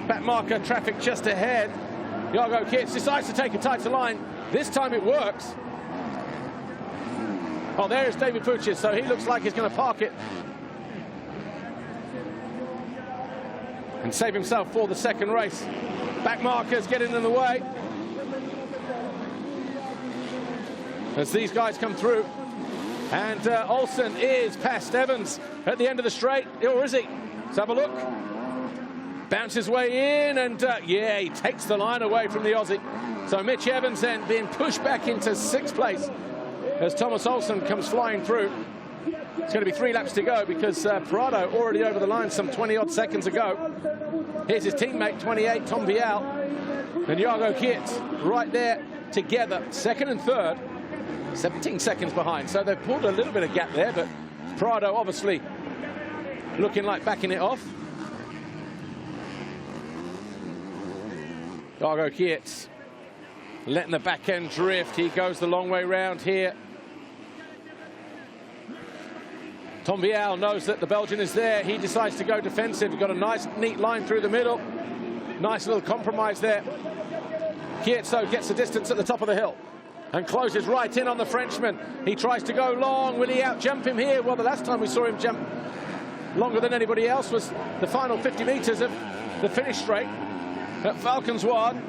Back marker traffic just ahead. Jago Geert's decides to take a tighter line. This time it works. Oh, there's David Puches, so he looks like he's going to park it and save himself for the 2nd race. Back markers getting in the way as these guys come through. And Olsen is past Evans at the end of the straight, or is he? Let's have a look. Bounces way in, and yeah, he takes the line away from the Aussie. So Mitch Evans then being pushed back into 6th place as Thomas Olsen comes flying through. It's going to be 3 laps to go because Prado already over the line some 20-odd seconds ago. Here's his teammate, 28, Tom Vial, and Jago Geert right there together, 2nd and 3rd, 17 seconds behind. So they've pulled a little bit of gap there, but Prado obviously looking like backing it off. Jago Geert letting the back end drift. He goes the long way round here. Tom Vial knows that the Belgian is there. He decides to go defensive. He's got a nice, neat line through the middle. Nice little compromise there. Geert so gets the distance at the top of the hill and closes right in on the Frenchman. He tries to go long. Will he out-jump him here? Well, the last time we saw him jump longer than anybody else was the final 50 meters of the finish straight at Valkenswaard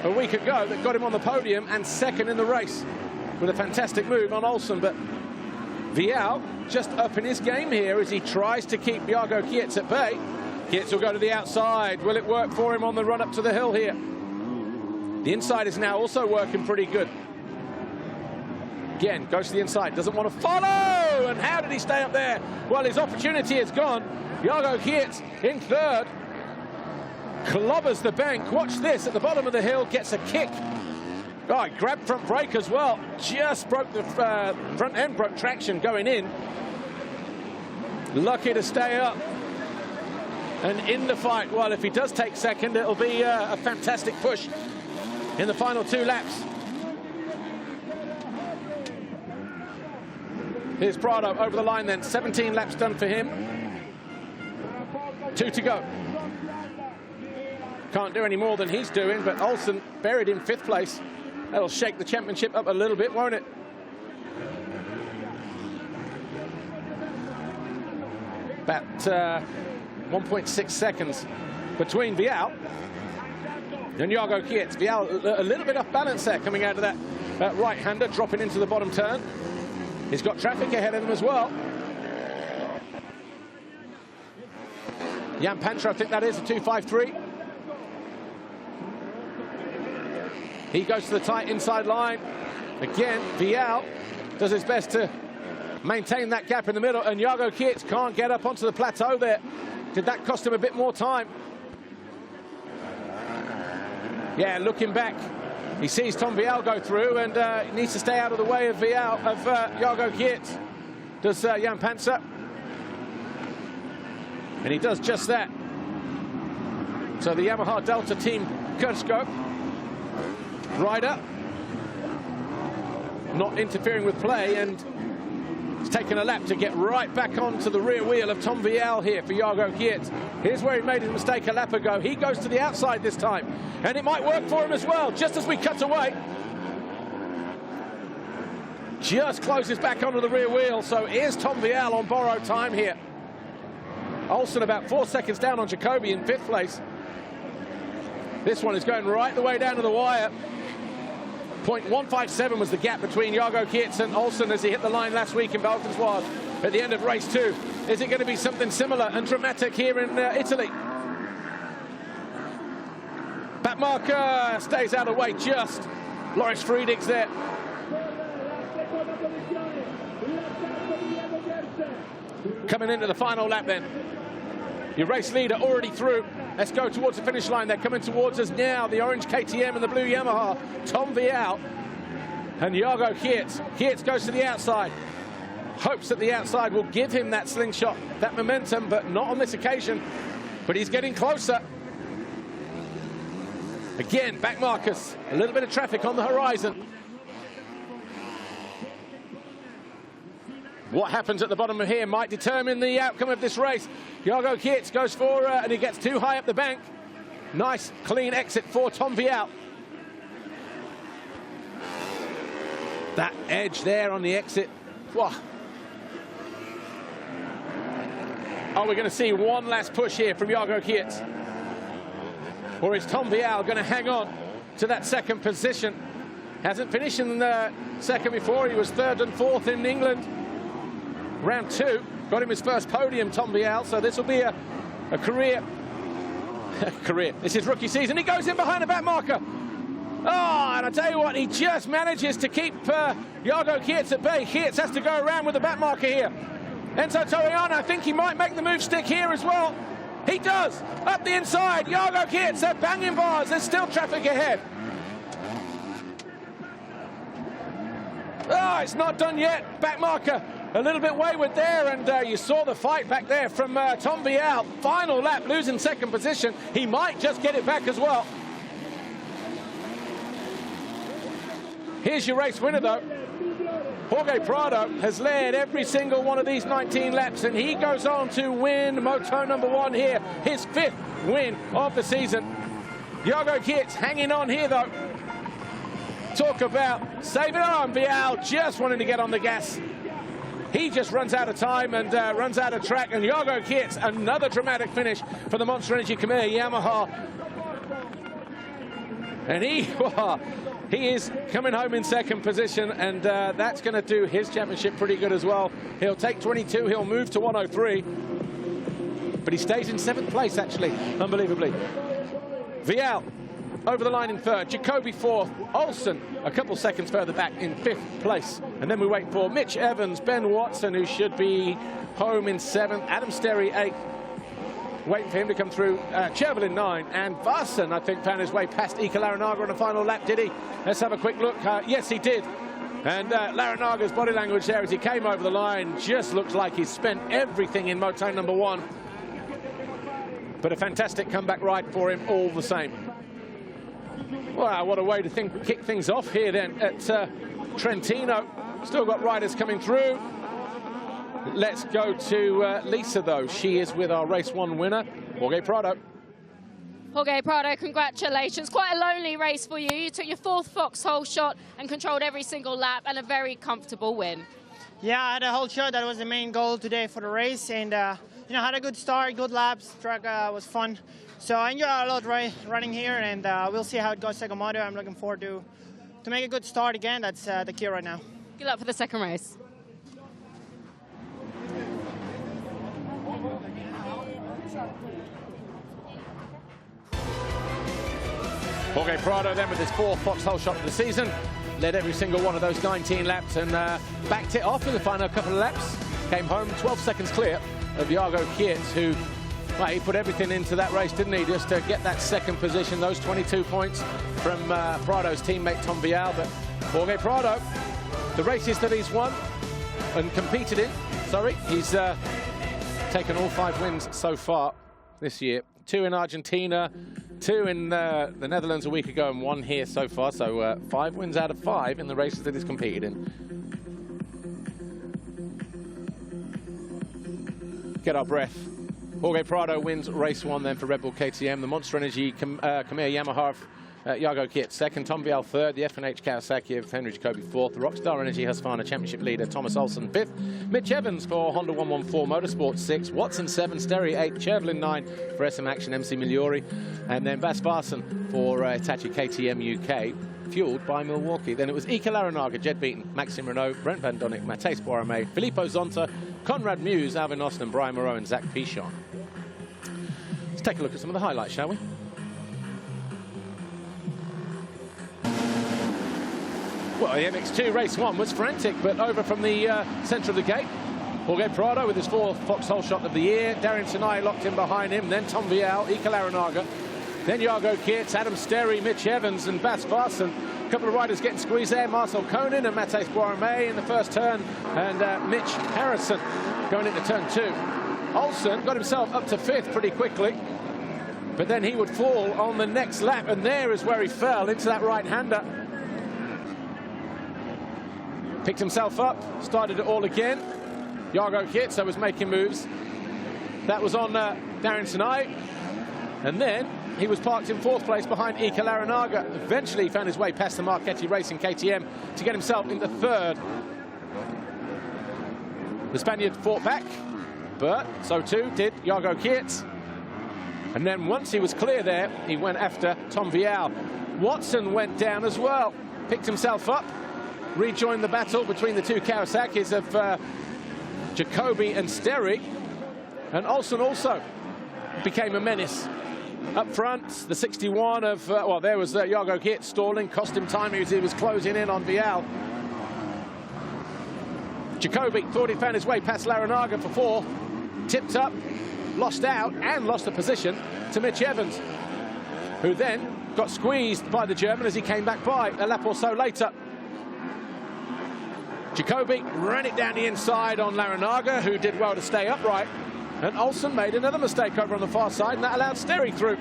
a week ago that got him on the podium and 2nd in the race with a fantastic move on Olsen. But Vial just upping his game here as he tries to keep Jago Geert at bay. Kietz will go to the outside. Will it work for him on the run up to the hill here? The inside is now also working pretty good. Again, goes to the inside, doesn't want to follow, and how did he stay up there? Well, his opportunity is gone. Tko Kietz in third, clobbers the bank. Watch this, at the bottom of the hill, gets a kick. Oh, he grabbed front brake as well. Just broke the front end, broke traction going in. Lucky to stay up. And in the fight, well, if he does take second, it'll be a fantastic push in the final 2 laps. Here's Prado over the line then. 17 laps done for him. 2 to go. Can't do any more than he's doing, but Olsen buried in 5th place. That'll shake the championship up a little bit, won't it? About 1.6 seconds between Vial and Tko Kietz. Vial a little bit off balance there coming out of that right-hander, dropping into the bottom turn. He's got traffic ahead of him as well. Jan Pantra, I think that is a 2.53. He goes to the tight inside line. Again, Vial does his best to maintain that gap in the middle, and Tko Kietz can't get up onto the plateau there. Did that cost him a bit more time? Yeah, looking back, he sees Tom Vial go through, and he needs to stay out of the way of Tko Kietz. Does Jan Panzer. And he does just that. So the Yamaha Delta team Kursko rider not interfering with play, and he's taken a lap to get right back onto the rear wheel of Tom Vial here for Tko Kietz. Here's where he made his mistake a lap ago. He goes to the outside this time, and it might work for him as well, just as we cut away. Just closes back onto the rear wheel, so here's Tom Vial on borrowed time here. Olsen about 4 seconds down on Jacoby in 5th place. This one is going right the way down to the wire. 0.157 was the gap between Tko Kietz and Olsen as he hit the line last week in Valkensoise at the end of race 2. Is it going to be something similar and dramatic here in Italy? Backmarker stays out of the way just. Loris Friedrichs there. Coming into the final lap then. Your race leader already through. Let's go towards the finish line. They're coming towards us now. The orange KTM and the blue Yamaha. Tom Vial and Tko Kietz. Kietz goes to the outside. Hopes that the outside will give him that slingshot, that momentum, but not on this occasion. But he's getting closer. Again, back markers. A little bit of traffic on the horizon. What happens at the bottom of here might determine the outcome of this race. Tko Kietz goes for, and he gets too high up the bank. Nice, clean exit for Tom Vial. That edge there on the exit. Whoa. Oh, we're going to see one last push here from Tko Kietz. Or is Tom Vial going to hang on to that second position? Hasn't finished in the second before. He was 3rd and 4th in England. Round 2, got him his first podium, Tom Vial, so this will be a career. This is rookie season. He goes in behind the back marker. Oh, and I tell you what, he just manages to keep Tko Kietz at bay. Kietz has to go around with the back marker here. Enzo Toriano, I think he might make the move stick here as well. He does. Up the inside, Tko Kietz, they're banging bars. There's still traffic ahead. Oh, it's not done yet. Back marker. A little bit wayward there, and you saw the fight back there from Tom Vial. Final lap, losing second position. He might just get it back as well. Here's your race winner, though. Jorge Prado has led every single one of these 19 laps, and he goes on to win Moto #1 here. His 5th win of the season. Tko Kietz hanging on here, though. Talk about saving on. Vial just wanting to get on the gas. He just runs out of time and runs out of track. And Tko Kietz, another dramatic finish for the Monster Energy Khmer Yamaha. And he is coming home in second position, and that's going to do his championship pretty good as well. He'll take 22, he'll move to 103. but he stays in 7th place, actually, unbelievably. Vial over the line in 3rd, Jacoby 4th, Olsen a couple seconds further back in 5th place. And then we wait for Mitch Evans, Ben Watson, who should be home in 7th, Adam Sterry 8th. Waiting for him to come through. Chervil in 9, and Varson, I think, found his way past Tko Larinaga on the final lap, did he? Let's have a quick look. Yes, he did. And Larinaga's body language there as he came over the line just looks like he's spent everything in moto number 1. But a fantastic comeback ride for him all the same. Wow, what a way to kick things off here then at Trentino. Still got riders coming through. Let's go to Lisa, though. She is with our race 1 winner, Jorge Prado. Jorge Prado, congratulations. Quite a lonely race for you. You took your 4th foxhole shot and controlled every single lap, and a very comfortable win. Yeah, I had a whole shot. That was the main goal today for the race, and you know, had a good start, good laps. Track was fun, so I enjoyed a lot running here, and we'll see how it goes second moto. I'm looking forward to make a good start again. That's the key right now. Good luck for the second race. Jorge Prado then with his 4th foxhole shot of the season. Led every single one of those 19 laps and backed it off in the final couple of laps. Came home 12 seconds clear of Jago Kietz, who, well, he put everything into that race, didn't he, just to get that 2nd position, those 22 points from Prado's teammate Tom Vial. But Jorge Prado, the races that he's won and competed in, he's taken all 5 wins so far this year. 2 in Argentina, 2 in the Netherlands a week ago, and 1 here so far. So 5 wins out of 5 in the races that he's competed in. Get our breath. Jorge Prado wins race 1 then for Red Bull KTM. The Monster Energy Khmer Yamaha Jago Kietz 2nd, Tom Vial 3rd, the F&H Kawasaki of Henry Jacoby 4th, the Rockstar Energy Husqvarna Championship leader Thomas Olsen 5th, Mitch Evans for Honda 114 Motorsport 6, Watson 7, Sterry 8, Chervil 9 for SM Action MC Migliori, and then Bas Varson for Hitachi KTM UK, fueled by Milwaukee. Then it was Tko Larinaga, Jed Beaton, Maxime Renault, Brent Van Donnick, Matthijs Boeremé, Filippo Zonta, Conrad Muse, Alvin Austin, Brian Moreau and Zach Pichon. Let's take a look at some of the highlights, shall we? Well, the MX2 Race 1 was frantic, but over from the centre of the gate. Jorge Prado with his 4th foxhole shot of the year. Darian Sinai locked in behind him. Then Tom Vial, Tko Larinaga. Then Jago Kietz, Adam Sterry, Mitch Evans and Bas Varson. A couple of riders getting squeezed there. Marcel Koenen and Matthijs Boeremé in the first turn. And Mitch Harrison going into turn 2. Olsen got himself up to 5th pretty quickly. But then he would fall on the next lap. And there is where he fell into that right-hander. Picked himself up, started it all again. Jago Kietz was making moves. That was on Darian Sinai. And then he was parked in 4th place behind Tko Larinaga. Eventually he found his way past the Marchetti Racing KTM to get himself into 3rd. The Spaniard fought back, but so too did Jago Kietz. And then once he was clear there, he went after Tom Vial. Watson went down as well, picked himself up, rejoined the battle between the 2 Kawasaki's of Jacoby and Sterry. And Olsen also became a menace. Up front, the 61 of, well, there was Jago Kietz stalling, cost him time as he was closing in on Vial. Jacoby thought he found his way past Larinaga for 4th, tipped up, lost out, and lost the position to Mitch Evans, who then got squeezed by the German as he came back by a lap or so later. Jacoby ran it down the inside on Larinaga, who did well to stay upright. And Olsen made another mistake over on the far side, and that allowed Sterry through.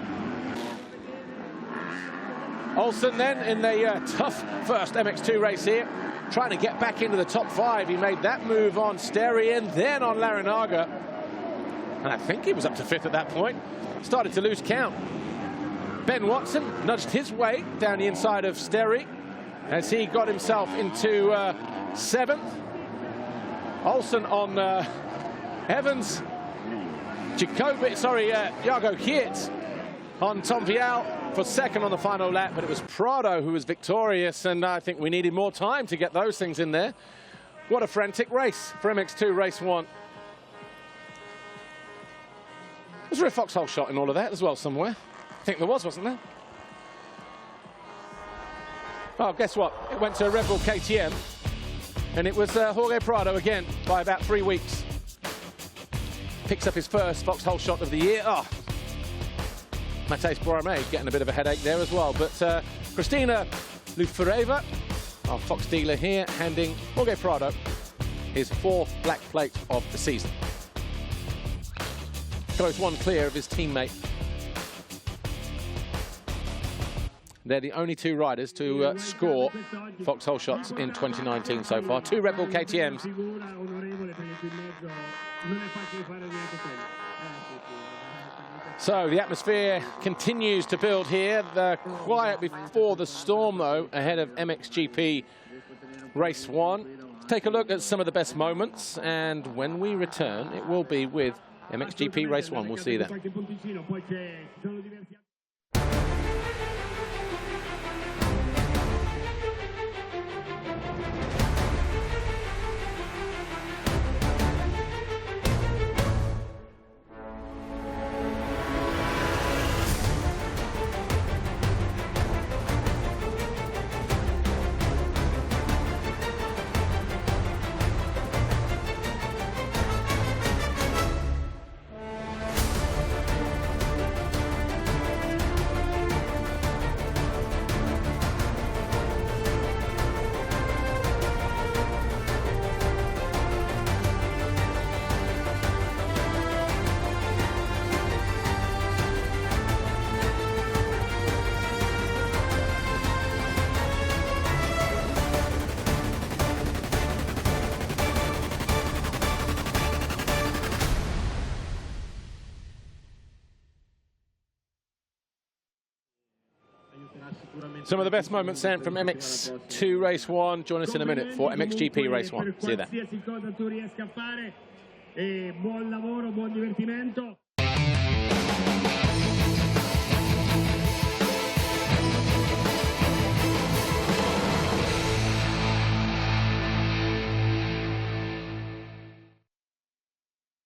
Olsen then in the tough first MX2 race here, trying to get back into the top 5. He made that move on Sterry and then on Larinaga. And I think he was up to 5th at that point. Started to lose count. Ben Watson nudged his way down the inside of Sterry as he got himself into 7th. Olsen on Evans. Jago Kietz on Tom Vial for 2nd on the final lap, but it was Prado who was victorious, and I think we needed more time to get those things in there. What a frantic race for MX2 Race 1. Was there a foxhole shot in all of that as well somewhere? I think there was, wasn't there? Oh, guess what? It went to Red Bull KTM, and it was Jorge Prado again by about 3 weeks. Picks up his first foxhole shot of the year. Oh, Matej Boromé getting a bit of a headache there as well. But Christina Lufereva, our Fox dealer here, handing Jorge Prado his 4th black plate of the season. Goes one clear of his teammate. They're the only 2 riders to score foxhole shots in 2019 so far. 2 Red Bull KTMs. So the atmosphere continues to build here. The quiet before the storm, though, ahead of MXGP Race 1. Let's take a look at some of the best moments, and when we return, it will be with MXGP Race 1. We'll see you then. Some of the best moments then from MX2 Race 1. Join us in a minute for MXGP Race 1. See you then.